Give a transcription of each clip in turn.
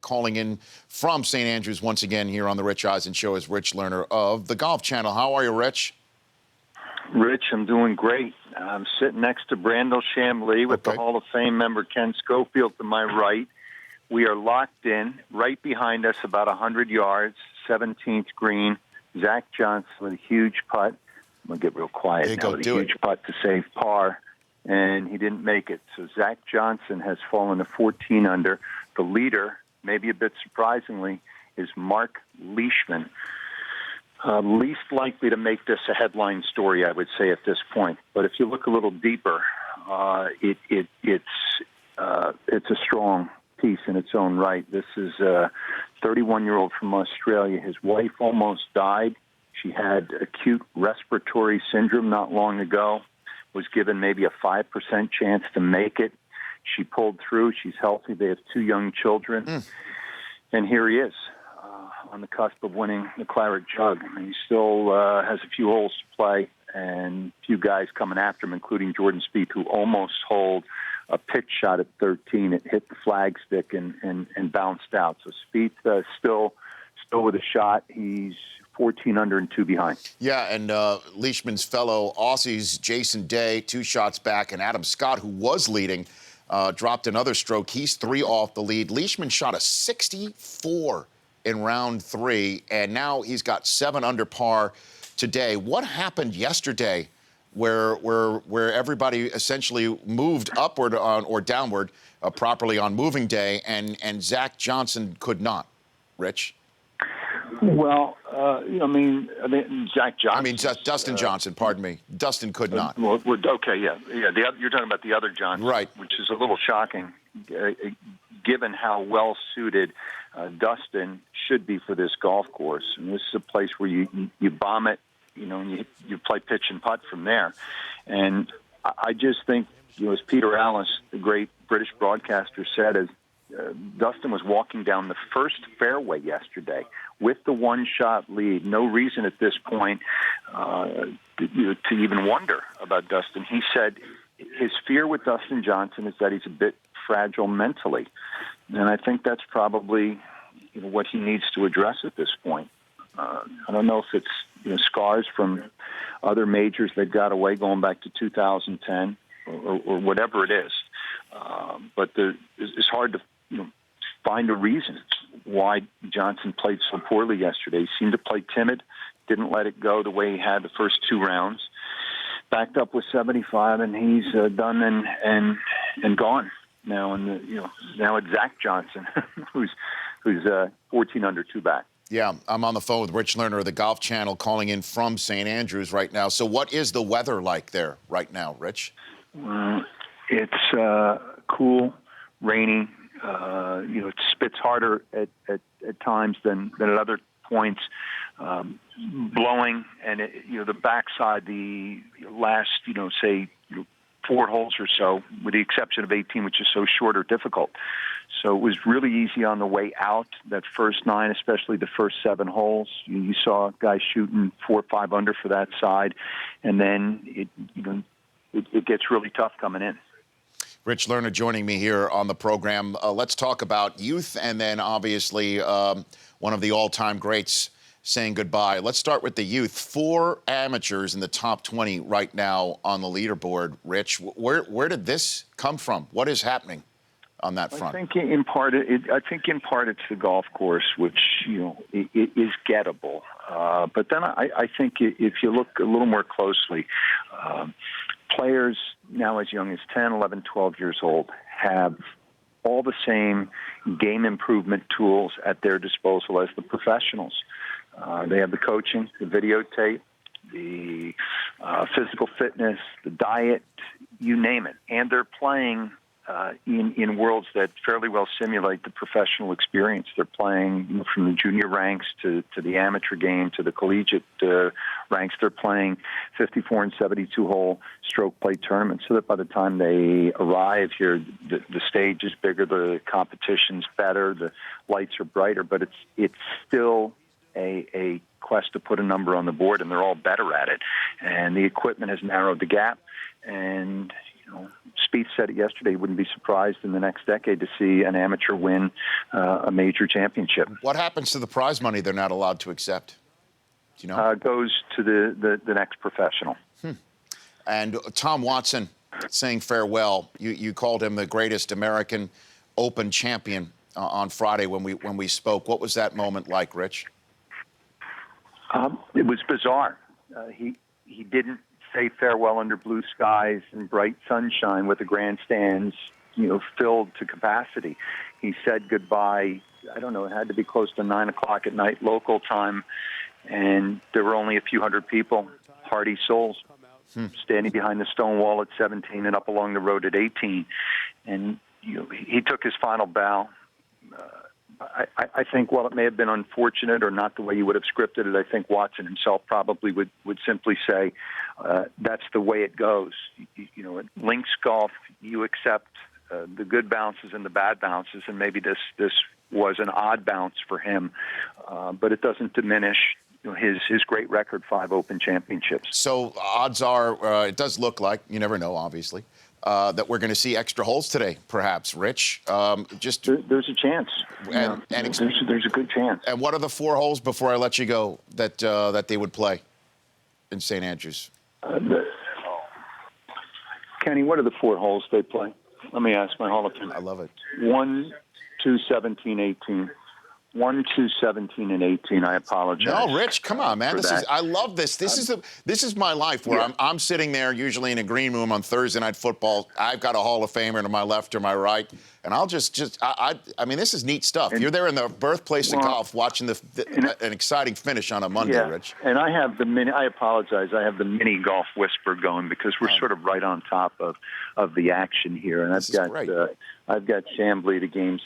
calling in from St. Andrews once again here on the Rich Eisen Show is Rich Lerner of the Golf Channel. How are you, Rich? Rich, I'm doing great. I'm sitting next to Brandel Chamblee with the Hall of Fame member Ken Schofield to my right. We are locked in. Right behind us, about 100 yards, 17th green. Zach Johnson with a huge putt. I'm going to get real quiet now. With a huge putt to save par, and he didn't make it. So Zach Johnson has fallen to 14 under. The leader, maybe a bit surprisingly, is Mark Leishman. Least likely to make this a headline story, I would say, at this point. But if you look a little deeper, it's a strong piece in its own right. This is a 31-year-old from Australia. His wife almost died. She had acute respiratory syndrome not long ago, was given maybe a 5% chance to make it. She pulled through. She's healthy. They have 2 young children. And here he is on the cusp of winning the Claret Jug. I mean, he still has a few holes to play and a few guys coming after him, including Jordan Spieth, who almost holed a pitch shot at 13. It hit the flagstick and bounced out. So Spieth still with a shot. He's 14 under and 2 behind. Yeah, and Leishman's fellow Aussies, Jason Day, 2 shots back, and Adam Scott, who was leading, dropped another stroke. He's 3 off the lead. Leishman shot a 64 in round 3, and now he's got 7 under par today. What happened yesterday where everybody essentially moved upward or downward properly on moving day, and Zach Johnson could not? Rich? Well, Zach Johnson. I mean, Dustin Johnson, pardon me. Dustin could not. Well, okay, yeah. You're talking about the other Johnson, right? Which is a little shocking, given how well suited Dustin should be for this golf course. And this is a place where you bomb it, and you play pitch and putt from there. And I just think, as Peter Allis, the great British broadcaster, said, as Dustin was walking down the first fairway yesterday with the 1-shot lead. No reason at this point to even wonder about Dustin. He said his fear with Dustin Johnson is that he's a bit fragile mentally. And I think that's probably what he needs to address at this point. I don't know if it's scars from other majors that got away going back to 2010 or whatever it is. But it's hard to find a reason why Johnson played so poorly yesterday. He seemed to play timid, didn't let it go the way he had the first 2 rounds. Backed up with 75, and he's done and gone now. And now it's Zach Johnson, who's 14 under 2 back. Yeah, I'm on the phone with Rich Lerner of the Golf Channel, calling in from St. Andrews right now. So, what is the weather like there right now, Rich? It's cool, rainy. It spits harder at times than at other points, blowing, and the backside, the last, say 4 holes or so, with the exception of 18, which is so short or difficult. So it was really easy on the way out, that first 9, especially the first 7 holes. You saw guys shooting 4 or 5 under for that side, and then it gets really tough coming in. Rich Lerner joining me here on the program. Let's talk about youth and then obviously one of the all-time greats saying goodbye. Let's start with the youth. 4 amateurs in the top 20 right now on the leaderboard. Rich, where did this come from? What is happening on that front? I think in part it's the golf course, which it is gettable. But then I think if you look a little more closely, players now as young as 10, 11, 12 years old have all the same game improvement tools at their disposal as the professionals. They have the coaching, the videotape, the physical fitness, the diet, you name it. And they're playing in worlds that fairly well simulate the professional experience. They're playing from the junior ranks to the amateur game to the collegiate ranks. They're playing 54 and 72 hole stroke play tournaments, so that by the time they arrive here, the stage is bigger, the competition's better, the lights are brighter, but it's still a quest to put a number on the board, and they're all better at it. And the equipment has narrowed the gap, and Spieth's said it yesterday, he wouldn't be surprised in the next decade to see an amateur win a major championship. What happens to the prize money they're not allowed to accept? Do you know? Goes to the next professional. And Tom Watson saying farewell. You called him the greatest American Open champion on Friday when we spoke. What was that moment like, Rich? It was bizarre. He didn't say farewell under blue skies and bright sunshine with the grandstands, filled to capacity. He said goodbye. I don't know. It had to be close to 9 o'clock at night local time, and there were only a few hundred people, hardy souls, standing behind the stone wall at 17 and up along the road at 18. And he took his final bow. I think while it may have been unfortunate or not the way you would have scripted it, I think Watson himself probably would simply say that's the way it goes. At links golf, you accept the good bounces and the bad bounces, and maybe this was an odd bounce for him, but it doesn't diminish his great record, 5 Open championships. So odds are, it does look like, you never know, obviously, that we're going to see extra holes today, perhaps, Rich. There's a chance. There's a good chance. And what are the 4 holes, before I let you go, that they would play in St. Andrews? Kenny, what are the 4 holes they play? Let me ask my Hall of Fame. I love it. 1, 2, 17, 18. 1, 2, 17, and 18. I apologize. No, Rich, come on, man. I love this. This is my life, where I'm sitting there usually in a green room on Thursday Night Football. I've got a Hall of Famer to my left or my right, and I'll I mean, this is neat stuff. You're there in the birthplace of golf, watching an exciting finish on a Monday, Rich. And I have I apologize. I have the mini golf whisper going because we're sort of right on top of the action here, and I've got Chambly, the game's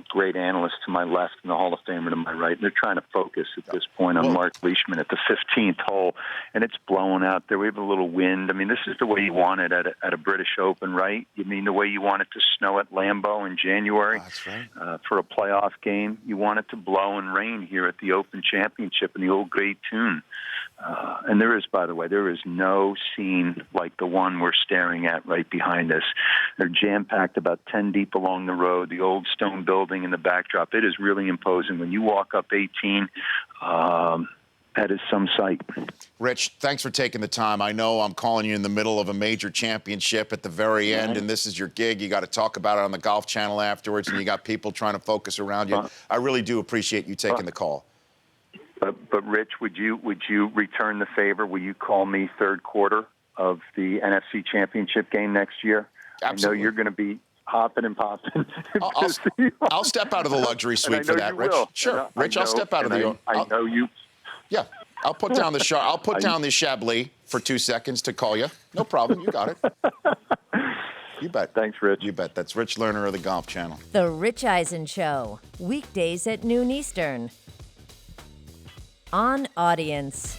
great analyst, to my left and the Hall of Famer to my right. And they're trying to focus at this point on Mark Leishman at the 15th hole, and it's blowing out there. We have a little wind. I mean, this is the way you want it at a British Open, right? You mean the way you want it to snow at Lambeau in January for a playoff game. You want it to blow and rain here at the Open Championship in the old Great Tune. And there is, by the way, there is no scene like the one we're staring at right behind us. They're jam-packed about 10 deep along the road, the old stone building in the backdrop. It is really imposing. When you walk up 18, that is some sight. Rich, thanks for taking the time. I know I'm calling you in the middle of a major championship at the very end, and this is your gig. You got to talk about it on the Golf Channel afterwards, and you got people trying to focus around you. I really do appreciate you taking the call. But Rich, would you return the favor? Will you call me third quarter of the NFC Championship game next year? Absolutely. I know you're going to be hopping and popping. I'll step out of the luxury suite for that, Rich. Will. Sure, Rich. I'll step out of the. I know you. Yeah, I'll put down the I'll put down the Chablis for 2 seconds to call you. No problem. You got it. You bet. Thanks, Rich. You bet. That's Rich Lerner of the Golf Channel. The Rich Eisen Show, weekdays at noon Eastern. On Audience.